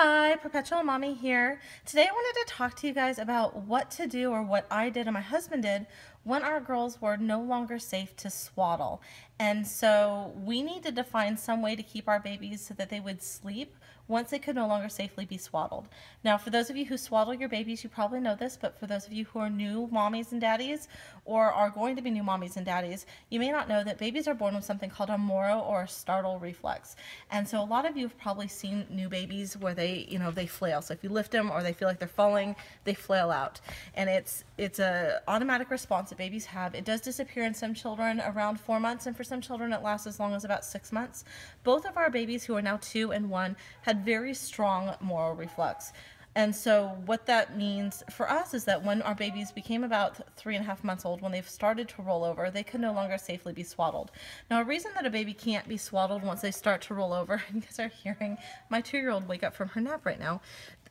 Hi, Perpetual Mommy here. Today I wanted to talk to you guys about what to do, or what I did and my husband did, when our girls were no longer safe to swaddle. And so we needed to find some way to keep our babies so that they would sleep once they could no longer safely be swaddled. Now, for those of you who swaddle your babies, you probably know this, but for those of you who are new mommies and daddies, or are going to be new mommies and daddies, you may not know that babies are born with something called a moro or a startle reflex. And so a lot of you have probably seen new babies where they flail. So if you lift them or they feel like they're falling, they flail out. And it's a automatic response that babies have. It does disappear in some children around 4 months, and for some children it lasts as long as about 6 months. Both of our babies, who are now 2 and 1, had very strong moro reflex. And so what that means for us is that when our babies became about 3.5 months old, when they've started to roll over, they could no longer safely be swaddled. Now, a reason that a baby can't be swaddled once they start to roll over, you guys are hearing my 2-year-old wake up from her nap right now.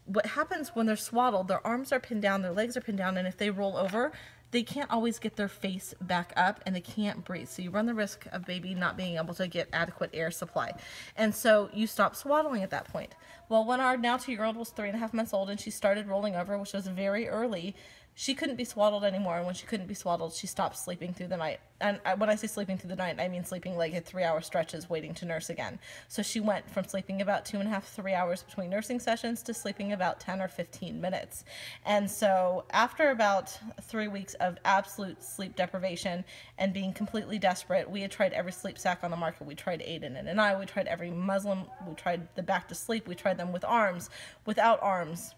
What happens when they're swaddled, their arms are pinned down, their legs are pinned down, and if they roll over, they can't always get their face back up and they can't breathe. So you run the risk of baby not being able to get adequate air supply. And so you stop swaddling at that point. Well, when our now 2-year-old was 3.5 months old and she started rolling over, which was very early, she couldn't be swaddled anymore. And when she couldn't be swaddled, she stopped sleeping through the night. And when I say sleeping through the night, I mean sleeping like at 3-hour stretches waiting to nurse again. So she went from sleeping about 2.5, 3 hours between nursing sessions to sleeping about 10 or 15 minutes. And so after about 3 weeks of absolute sleep deprivation and being completely desperate, we had tried every sleep sack on the market. We tried Aiden and I, we tried every Muslim, we tried the back to sleep, we tried them with arms, without arms.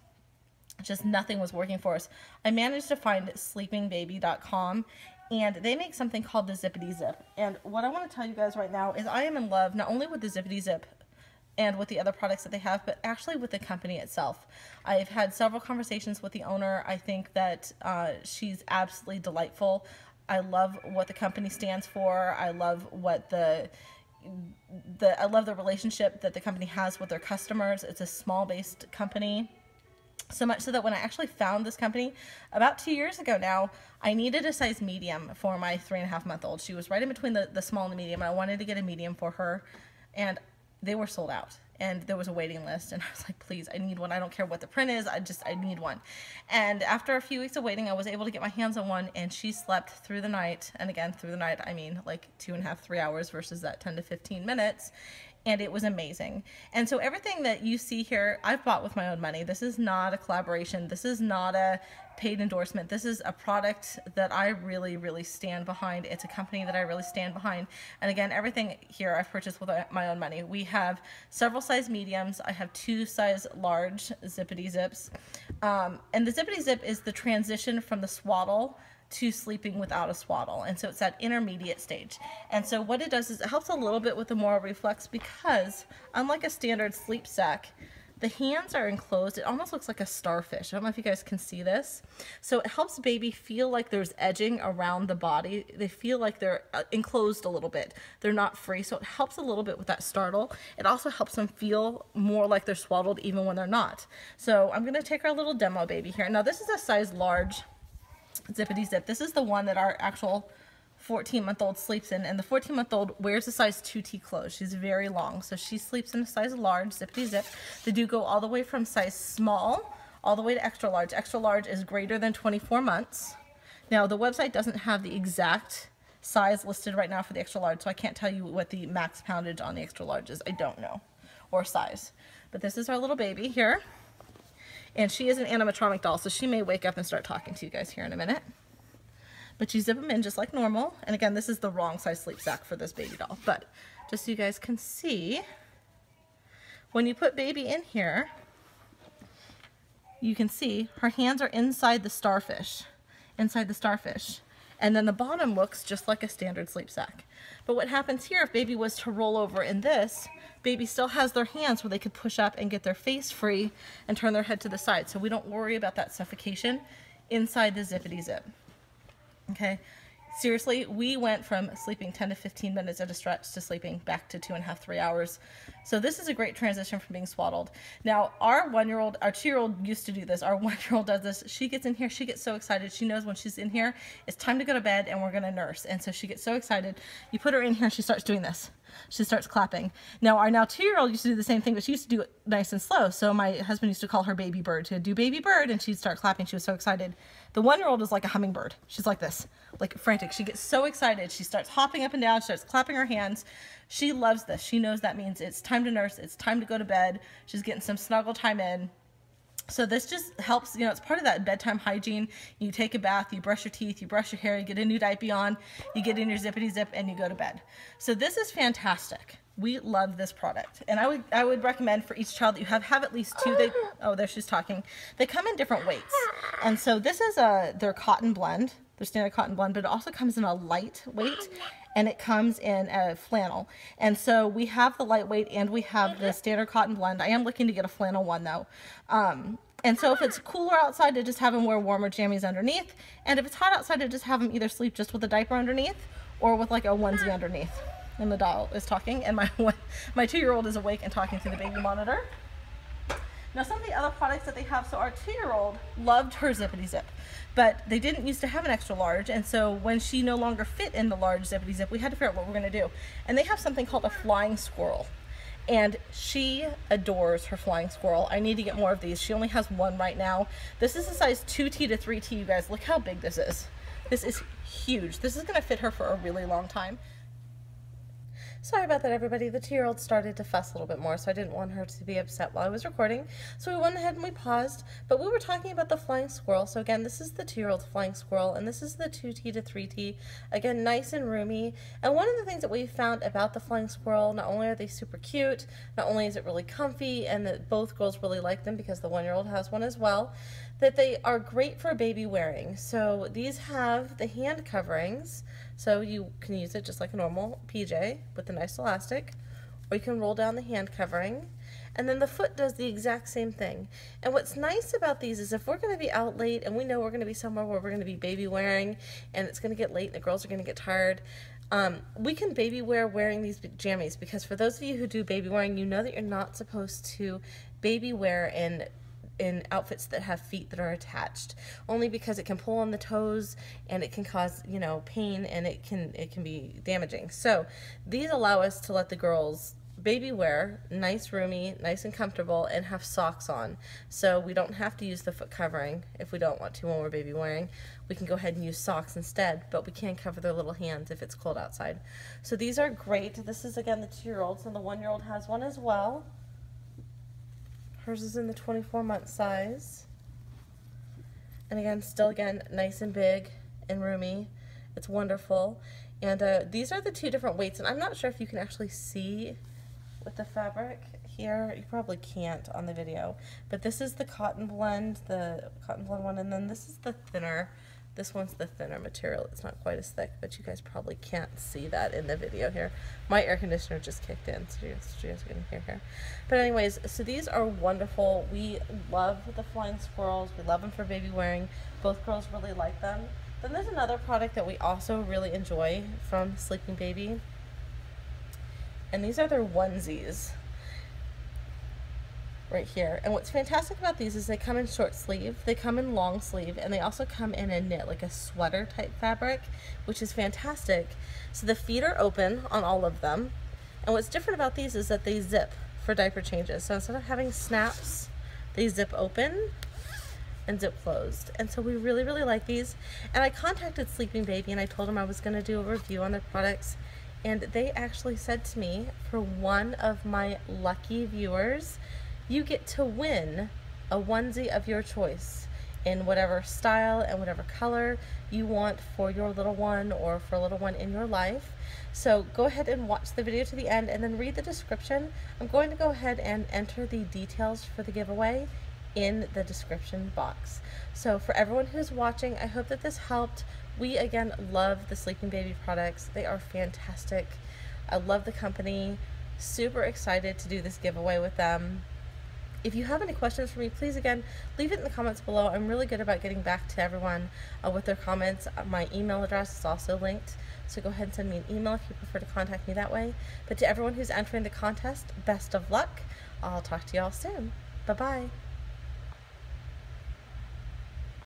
Just nothing was working for us. I managed to find sleepingbaby.com, and they make something called the Zipadee-Zip. And what I want to tell you guys right now is I am in love not only with the Zipadee-Zip and with the other products that they have, but actually with the company itself. I've had several conversations with the owner. I think that she's absolutely delightful. I love what the company stands for. I love what I love the relationship that the company has with their customers. It's a small-based company. So much so that when I actually found this company about 2 years ago now, I needed a size medium for my 3.5-month-old. She was right in between the small and the medium, and I wanted to get a medium for her, and they were sold out. And there was a waiting list, and I was like, please, I need one. I don't care what the print is, I need one. And after a few weeks of waiting, I was able to get my hands on one, and she slept through the night. And again, through the night, I mean like 2.5, 3 hours versus that 10 to 15 minutes. And it was amazing. And so everything that you see here, I've bought with my own money. This is not a collaboration. This is not a paid endorsement. This is a product that I really, really stand behind. It's a company that I really stand behind. And again, everything here I've purchased with my own money. We have several size mediums. I have 2 size large Zipadee-Zips. And the Zipadee-Zip is the transition from the swaddle to sleeping without a swaddle, and so it's that intermediate stage. And so what it does is it helps a little bit with the moro reflex, because unlike a standard sleep sack, the hands are enclosed. It almost looks like a starfish. I don't know if you guys can see this. So it helps baby feel like there's edging around the body. They feel like they're enclosed a little bit. They're not free, so it helps a little bit with that startle. It also helps them feel more like they're swaddled even when they're not. So I'm gonna take our little demo baby here. Now this is a size large Zipadee-Zip. This is the one that our actual 14-month-old sleeps in, and the 14-month-old wears a size 2T clothes. She's very long, so she sleeps in a size large Zipadee-Zip. They do go all the way from size small all the way to extra large. Extra large is greater than 24 months. Now the website doesn't have the exact size listed right now for the extra large, so I can't tell you what the max poundage on the extra large is. I don't know, or size. But this is our little baby here. And she is an animatronic doll, so she may wake up and start talking to you guys here in a minute. But you zip them in just like normal. And again, this is the wrong size sleep sack for this baby doll. But just so you guys can see, when you put baby in here, you can see her hands are inside the starfish. And then the bottom looks just like a standard sleep sack. But what happens here, if baby was to roll over in this, baby still has their hands where they could push up and get their face free and turn their head to the side. So we don't worry about that suffocation inside the Zipadee-Zip. Okay, seriously, we went from sleeping 10 to 15 minutes at a stretch to sleeping back to 2.5, 3 hours. So this is a great transition from being swaddled. Now, our 2-year-old used to do this. Our 1-year-old does this. She gets in here, she gets so excited. She knows when she's in here, it's time to go to bed and we're gonna nurse. And so she gets so excited. You put her in here and she starts doing this. she starts clapping. Now our now 2-year-old used to do the same thing, but she used to do it nice and slow. So my husband used to call her baby bird, to do baby bird, and she'd start clapping. She was so excited. The 1-year-old is like a hummingbird. She's like this, like frantic. She gets so excited. She starts hopping up and down, starts clapping her hands. She loves this. She knows that means it's time to nurse. It's time to go to bed. She's getting some snuggle time in. So this just helps, you know, it's part of that bedtime hygiene. You take a bath, you brush your teeth, you brush your hair, you get a new diaper on, you get in your Zippity-Zip, and you go to bed. So this is fantastic. We love this product. And I would recommend for each child that you have at least 2. Oh, there she's talking. They come in different weights. And so this is their cotton blend, their standard cotton blend, but it also comes in a light weight, and it comes in a flannel. And so we have the lightweight and we have the standard cotton blend. I am looking to get a flannel one though. And so if it's cooler outside, to just have them wear warmer jammies underneath. And if it's hot outside, to just have them either sleep just with a diaper underneath or with like a onesie underneath. And the doll is talking, and my 2-year-old is awake and talking to the baby monitor. Now some of the other products that they have, so our 2-year-old loved her Zippity-Zip, but they didn't used to have an extra large, and so when she no longer fit in the large Zippity-Zip, we had to figure out what we're going to do. And they have something called a flying squirrel, and she adores her flying squirrel. I need to get more of these. She only has one right now. This is a size 2T to 3T, you guys. Look how big this is. This is huge. This is going to fit her for a really long time. Sorry about that, everybody. The 2-year-old started to fuss a little bit more, so I didn't want her to be upset while I was recording. So we went ahead and we paused, but we were talking about the flying squirrel. So again, this is the 2-year-old's flying squirrel, and this is the 2T to 3T. Again, nice and roomy. And one of the things that we found about the flying squirrel, not only are they super cute, not only is it really comfy, and that both girls really like them because the 1-year-old has one as well, that they are great for baby wearing. So these have the hand coverings, so you can use it just like a normal PJ with a nice elastic, or you can roll down the hand covering, and then the foot does the exact same thing. And what's nice about these is if we're going to be out late and we know we're going to be somewhere where we're going to be baby wearing and it's going to get late and the girls are going to get tired, we can baby wear wearing these jammies, because for those of you who do baby wearing, you know that you're not supposed to baby wear in outfits that have feet that are attached, only because it can pull on the toes and it can cause, you know, pain, and it can be damaging. So these allow us to let the girls baby wear nice, roomy, nice and comfortable, and have socks on. So we don't have to use the foot covering if we don't want to when we're baby wearing. We can go ahead and use socks instead, but we can cover their little hands if it's cold outside. So these are great. This is again the 2-year-old, and the 1-year-old has one as well. Hers is in the 24-month size. And again, still again, nice and big and roomy. It's wonderful. And these are the 2 different weights. And I'm not sure if you can actually see with the fabric here. You probably can't on the video. But this is the cotton blend one. And then this is the thinner. This one's the thinner material. It's not quite as thick, but you guys probably can't see that in the video here. My air conditioner just kicked in, so you guys can hear here. But anyways, so these are wonderful. We love the flying squirrels. We love them for baby wearing. Both girls really like them. Then there's another product that we also really enjoy from Sleeping Baby, and these are their onesies right here. And what's fantastic about these is they come in short sleeve, they come in long sleeve, and they also come in a knit, like a sweater type fabric, which is fantastic. So the feet are open on all of them, and what's different about these is that they zip for diaper changes. So instead of having snaps, they zip open and zip closed. And so we really, really like these. And I contacted Sleeping Baby and I told them I was going to do a review on their products, and they actually said to me, for one of my lucky viewers, you get to win a onesie of your choice in whatever style and whatever color you want for your little one or for a little one in your life. So go ahead and watch the video to the end and then read the description. I'm going to go ahead and enter the details for the giveaway in the description box. So for everyone who's watching, I hope that this helped. We again love the Sleeping Baby products. They are fantastic. I love the company. Super excited to do this giveaway with them. If you have any questions for me, please again leave it in the comments below. I'm really good about getting back to everyone with their comments. My email address is also linked, so go ahead and send me an email if you prefer to contact me that way. But to everyone who's entering the contest, best of luck. I'll talk to you all soon. Bye-bye.